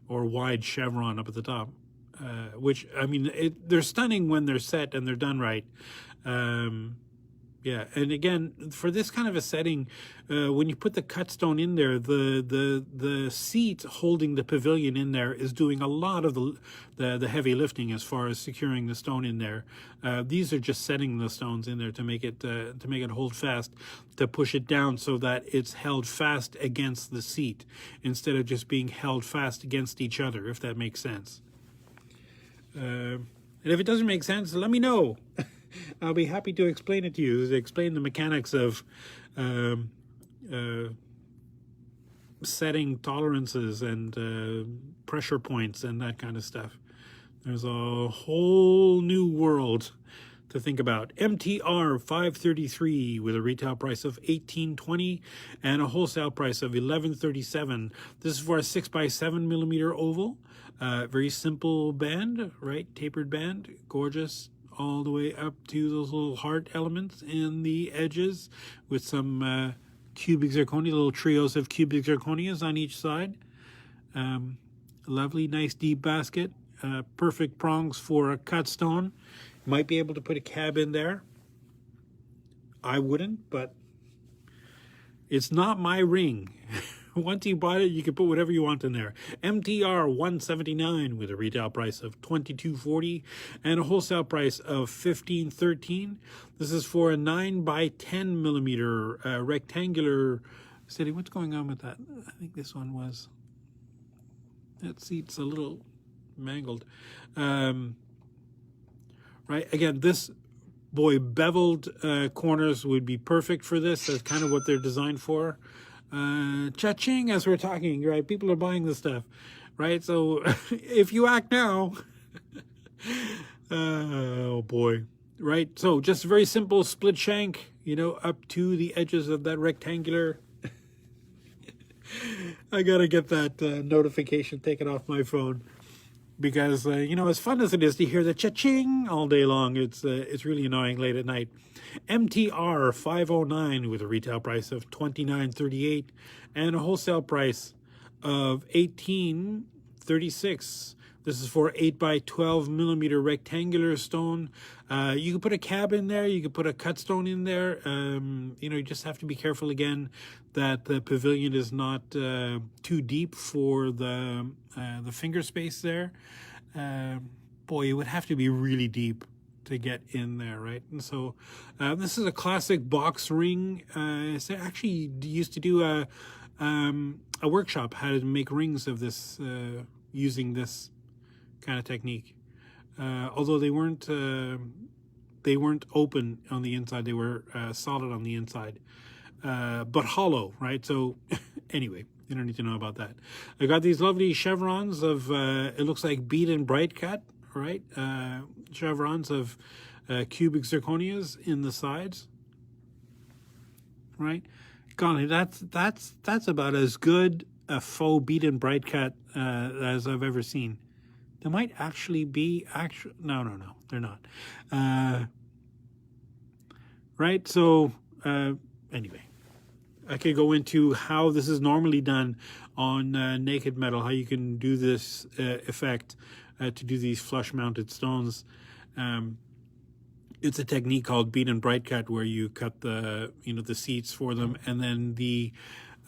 or wide chevron up at the top. Which, I mean, they're stunning when they're set and they're done right. Yeah, and again, for this kind of a setting, when you put the cut stone in there, the seat holding the pavilion in there is doing a lot of the heavy lifting as far as securing the stone in there. These are just setting the stones in there to make it hold fast, to push it down so that it's held fast against the seat instead of just being held fast against each other, if that makes sense. And if it doesn't make sense, let me know. I'll be happy to explain it to you, to explain the mechanics of setting tolerances and pressure points and that kind of stuff. There's a whole new world to think about. MTR 533 with a retail price of $18.20 and a wholesale price of $11.37. This is for a 6x7 millimeter oval. Very simple band, right? Tapered band, gorgeous, all the way up to those little heart elements in the edges with some cubic zirconia, little trios of cubic zirconias on each side. Lovely, nice deep basket. Perfect prongs for a cut stone. Might be able to put a cab in there. I wouldn't, but it's not my ring. Once you bought it, you can put whatever you want in there. MTR 179 with a retail price of $22.40 and a wholesale price of $15.13. This is for a 9 by 10 millimeter rectangular setting. What's going on with that? I think this one was, that seat's a little mangled. Right, again, this, boy, beveled corners would be perfect for this. That's kind of what they're designed for. Cha-ching, as we're talking, right? People are buying this stuff, right? So if you act now, oh boy, right? So just very simple split shank, you know, up to the edges of that rectangular. I gotta get that notification taken off my phone because, you know, as fun as it is to hear the cha-ching all day long, it's really annoying late at night. MTR 509 with a retail price of $29.38 and a wholesale price of $18.36. This is for 8 by 12 millimeter rectangular stone. You can put a cab in there. You can put a cut stone in there. You know, you just have to be careful again that the pavilion is not too deep for the finger space there. Boy, it would have to be really deep to get in there, right? And so this is a classic box ring. So actually used to do a workshop how to make rings of this using this kind of technique. Although they weren't open on the inside, they were solid on the inside, but hollow, right? So anyway, you don't need to know about that. I got these lovely chevrons of it looks like bead and bright cut, right? Chevrons of cubic zirconias in the sides, right? Golly, that's about as good a faux bead and bright cut as I've ever seen. There might actually be no, they're not. Right? So anyway, I could go into how this is normally done on naked metal, how you can do this effect to do these flush mounted stones. It's a technique called bead and bright cut where you cut the seats for them, and then the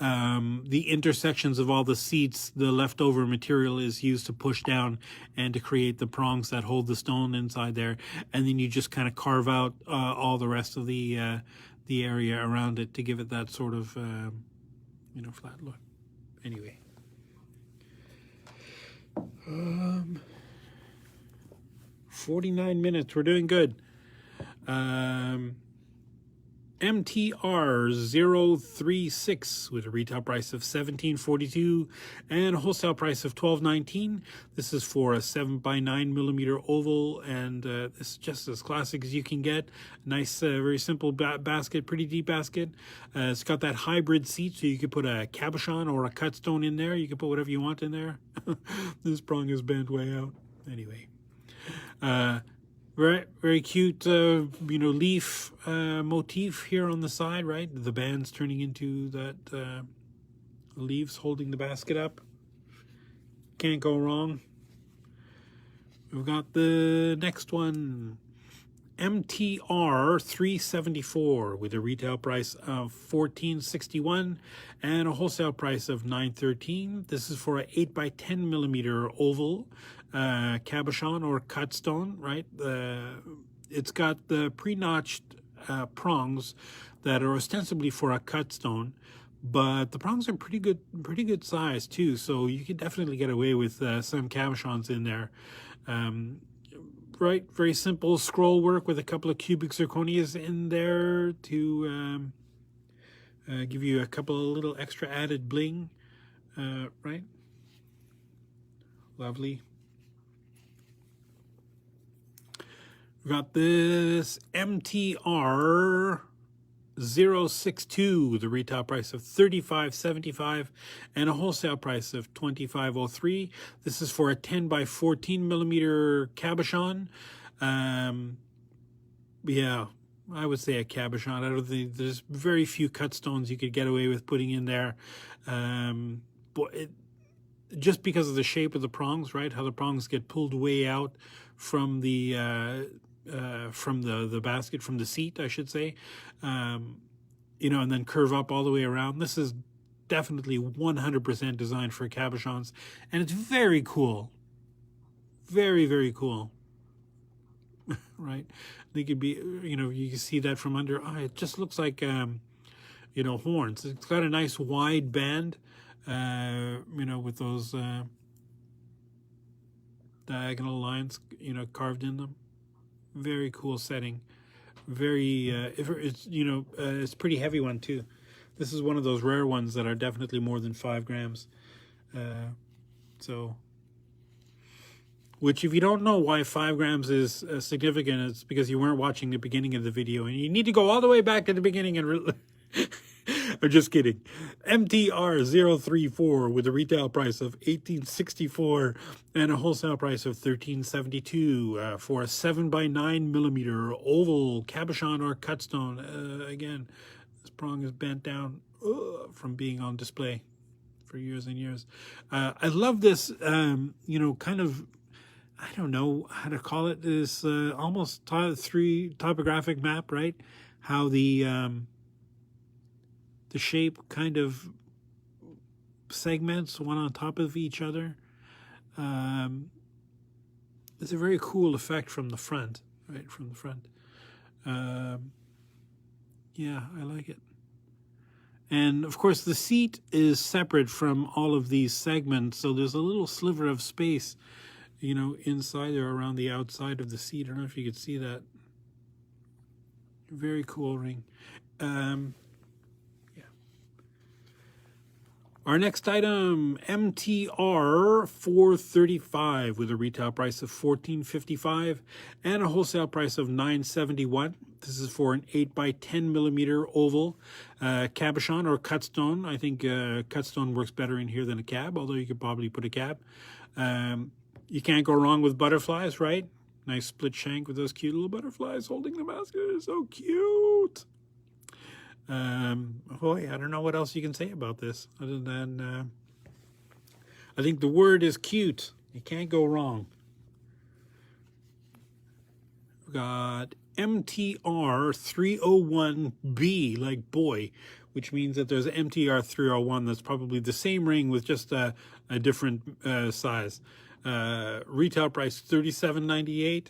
intersections of all the seats, the leftover material is used to push down and to create the prongs that hold the stone inside there, and then you just kind of carve out all the rest of the area around it to give it that sort of flat look. Anyway, 49 minutes. We're doing good. MTR 036 with a retail price of $17.42 and a wholesale price of $12.19. This is for a 7x9mm oval, and this is just as classic as you can get. Nice, very simple basket, pretty deep basket. It's got that hybrid seat, so you could put a cabochon or a cut stone in there. You can put whatever you want in there. This prong is bent way out. Anyway. Very, very cute, leaf motif here on the side, right? The band's turning into that leaves holding the basket up. Can't go wrong. We've got the next one, MTR 374 with a retail price of $14.61 and a wholesale price of $9.13. This is for an 8x10mm oval cabochon or cut stone, right? It's got the pre-notched prongs that are ostensibly for a cut stone, but the prongs are pretty good size too, so you can definitely get away with some cabochons in there. Right, very simple scroll work with a couple of cubic zirconias in there to give you a couple of little extra added bling, right? Lovely. We've got this MTR 062 with a retail price of $35.75 and a wholesale price of $25.03. This is for a 10x14mm cabochon. Yeah, I would say a cabochon. I don't think there's very few cut stones you could get away with putting in there. But just because of the shape of the prongs, right? How the prongs get pulled way out from the basket, from the seat, I should say, and then curve up all the way around. This is definitely 100% designed for cabochons, and it's very cool. Very, very cool. Right? They could be, you can see that from under. It just looks like, horns. It's got a nice wide band, with those diagonal lines, carved in them. Very cool setting. Very, it's pretty heavy one too. This is one of those rare ones that are definitely more than 5 grams. Which, if you don't know why 5 grams is significant, it's because you weren't watching the beginning of the video, and you need to go all the way back to the beginning and I'm just kidding. MTR 034 with a retail price of $18.64 and a wholesale price of $13.72 for a 7x9mm oval cabochon or cut stone. Again, this prong is bent down from being on display for years and years. I love this, kind of, I don't know how to call it, this almost topographic map, right? How the shape kind of segments one on top of each other. It's a very cool effect from the front, right? From the front. Yeah, I like it. And of course the seat is separate from all of these segments, so there's a little sliver of space, inside or around the outside of the seat. I don't know if you could see that. Very cool ring. Our next item, MTR 435 with a retail price of $14.55 and a wholesale price of $9.71. This is for an 8x10mm oval cabochon or cut stone. I think cut stone works better in here than a cab, although you could probably put a cab. You can't go wrong with butterflies, right? Nice split shank with those cute little butterflies holding the basket. It's so cute. Boy, I don't know what else you can say about this other than I think the word is cute. You can't go wrong. We've got MTR 301B, like boy, which means that there's an MTR 301 that's probably the same ring with just a different size. Retail price $37.98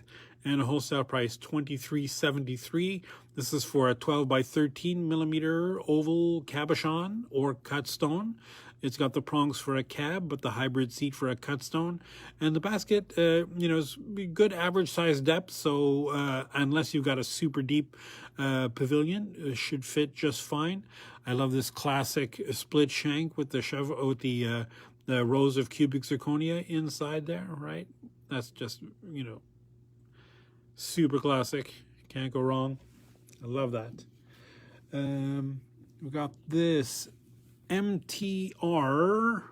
and a wholesale price $23.73. This is for a 12x13mm oval cabochon or cut stone. It's got the prongs for a cab, but the hybrid seat for a cut stone. And the basket, is good average size depth. So unless you've got a super deep pavilion, it should fit just fine. I love this classic split shank with the the rows of cubic zirconia inside there, right? That's just, super classic. Can't go wrong. I love that. We got this MTR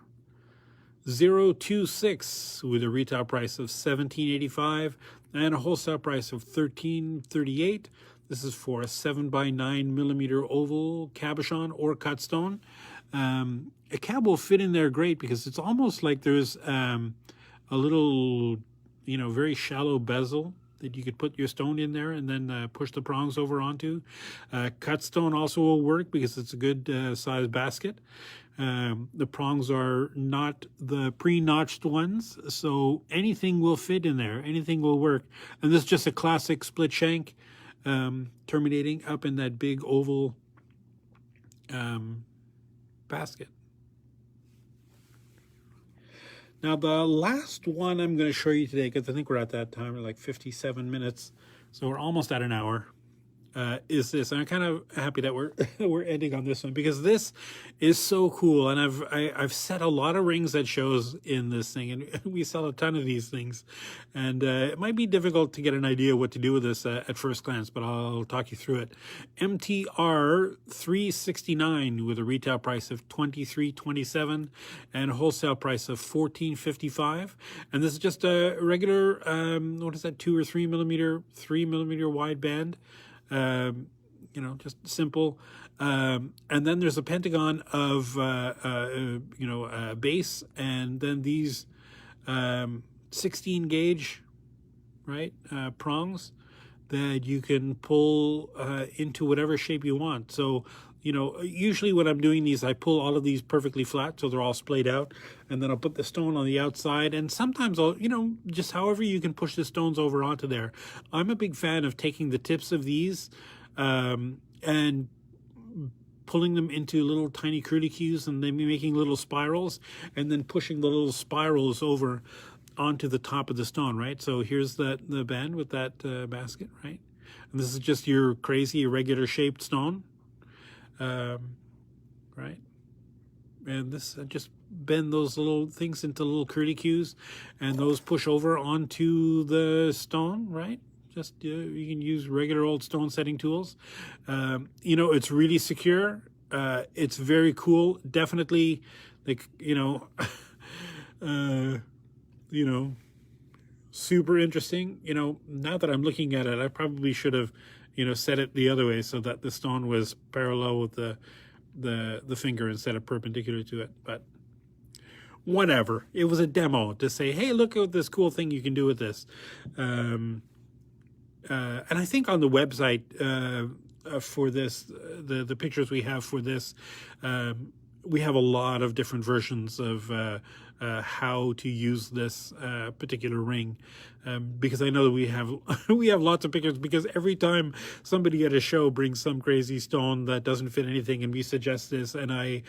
026 with a retail price of $17.85 and a wholesale price of $13.38. This is for a 7x9mm oval cabochon or cut stone. A cab will fit in there great because it's almost like there's a little, very shallow bezel that you could put your stone in there and then push the prongs over onto. Cut stone also will work because it's a good size basket. The prongs are not the pre-notched ones, so anything will fit in there. Anything will work. And this is just a classic split shank, terminating up in that big oval basket. Now, the last one I'm going to show you today, because I think we're at that time, like 57 minutes, so we're almost at an hour, is this. And I'm kind of happy that we're ending on this one because this is so cool. And I've set a lot of rings at shows in this thing, and we sell a ton of these things. And it might be difficult to get an idea what to do with this at first glance, but I'll talk you through it. MTR 369 with a retail price of $23.27 and a wholesale price of $14.55. And this is just a regular, 2 or 3mm wide band. Just simple. And then there's a pentagon of, base, and then these 16 gauge, right, prongs that you can pull into whatever shape you want. So, usually when I'm doing these, I pull all of these perfectly flat so they're all splayed out, and then I'll put the stone on the outside, and sometimes I'll, just however you can push the stones over onto there. I'm a big fan of taking the tips of these and pulling them into little tiny curlicues and then making little spirals and then pushing the little spirals over onto the top of the stone, right? So here's the band with that basket, right? And this is just your crazy irregular shaped stone. Right, and this just bend those little things into little curlicues, and those push over onto the stone, right? Just you can use regular old stone setting tools. It's really secure. It's very cool. Definitely, super interesting. Now that I'm looking at it, I probably should have set it the other way so that the stone was parallel with the finger instead of perpendicular to it. But whatever. It was a demo to say, hey, look at this cool thing you can do with this. And I think on the website for this, the pictures we have for this, we have a lot of different versions of how to use this particular ring, because I know that we have lots of pictures, because every time somebody at a show brings some crazy stone that doesn't fit anything and we suggest this and I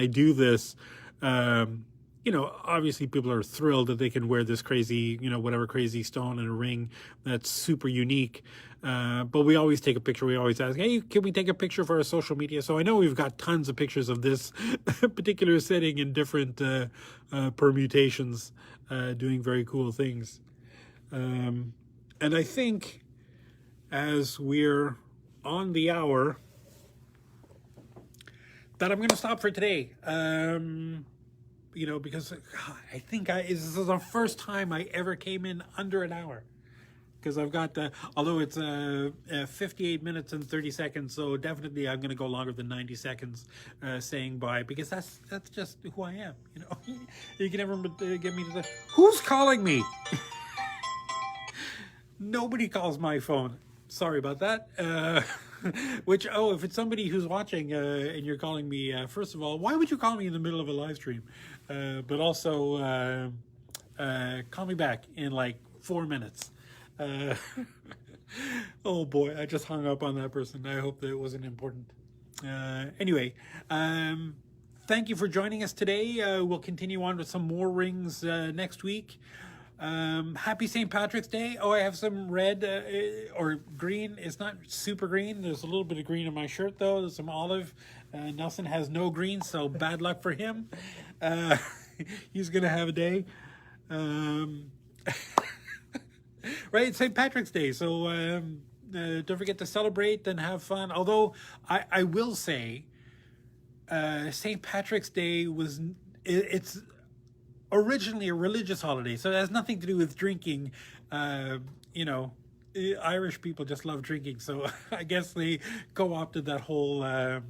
do this, obviously people are thrilled that they can wear this crazy, whatever crazy stone in a ring that's super unique. But we always take a picture. We always ask, hey, can we take a picture for our social media? So I know we've got tons of pictures of this particular setting in different permutations, doing very cool things. And I think as we're on the hour that I'm going to stop for today. Because I think this is the first time I ever came in under an hour. Because I've got, although it's 58 minutes and 30 seconds, so definitely I'm going to go longer than 90 seconds saying bye, because that's just who I am, You can never get me to the... Who's calling me? Nobody calls my phone. Sorry about that. If it's somebody who's watching and you're calling me, first of all, why would you call me in the middle of a live stream? But also, call me back in like 4 minutes. Oh boy, I just hung up on that person. I hope that it wasn't important. Anyway, thank you for joining us today. We'll continue on with some more rings next week. Happy St. Patrick's Day. Oh, I have some red or green. It's not super green. There's a little bit of green in my shirt, though. There's some olive. Nelson has no green, so bad luck for him. He's going to have a day. Right, St. Patrick's Day. So don't forget to celebrate and have fun. Although I will say St. Patrick's Day it's originally a religious holiday, so it has nothing to do with drinking. Irish people just love drinking, so I guess they co-opted that whole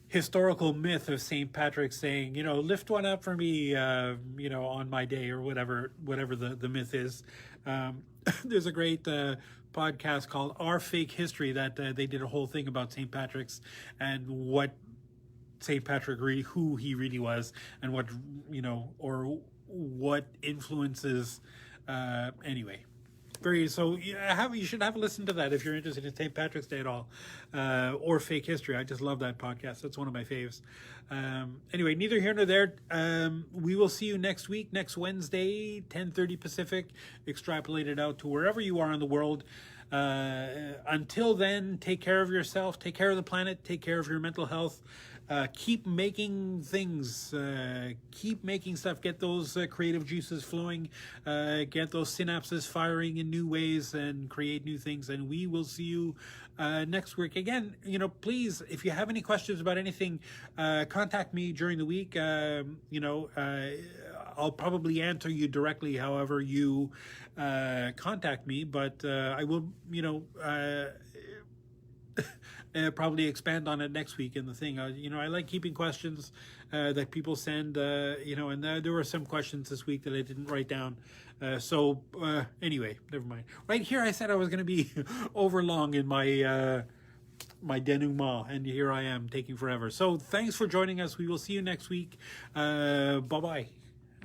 historical myth of St. Patrick saying, lift one up for me, on my day, or whatever the myth is. There's a great podcast called Our Fake History that they did a whole thing about St. Patrick's and what St. Patrick who he really was, and what what influences. Anyway, you should have a listen to that if you're interested in St. Patrick's Day at all, or fake history. I just love that podcast. That's one of my faves. Anyway, neither here nor there. We will see you next week, next Wednesday, 10:30 Pacific, extrapolated out to wherever you are in the world. Until then, take care of yourself, take care of the planet, take care of your mental health. Keep making things, keep making stuff, get those creative juices flowing, get those synapses firing in new ways, and create new things. And we will see you next week. Again, please, if you have any questions about anything, contact me during the week. I'll probably answer you directly however you contact me, but I will, probably expand on it next week in the thing. I like keeping questions that people send, and there were some questions this week that I didn't write down. Anyway, never mind. Right here, I said I was going to be overlong in my denouement, and here I am taking forever. So thanks for joining us. We will see you next week. Bye-bye.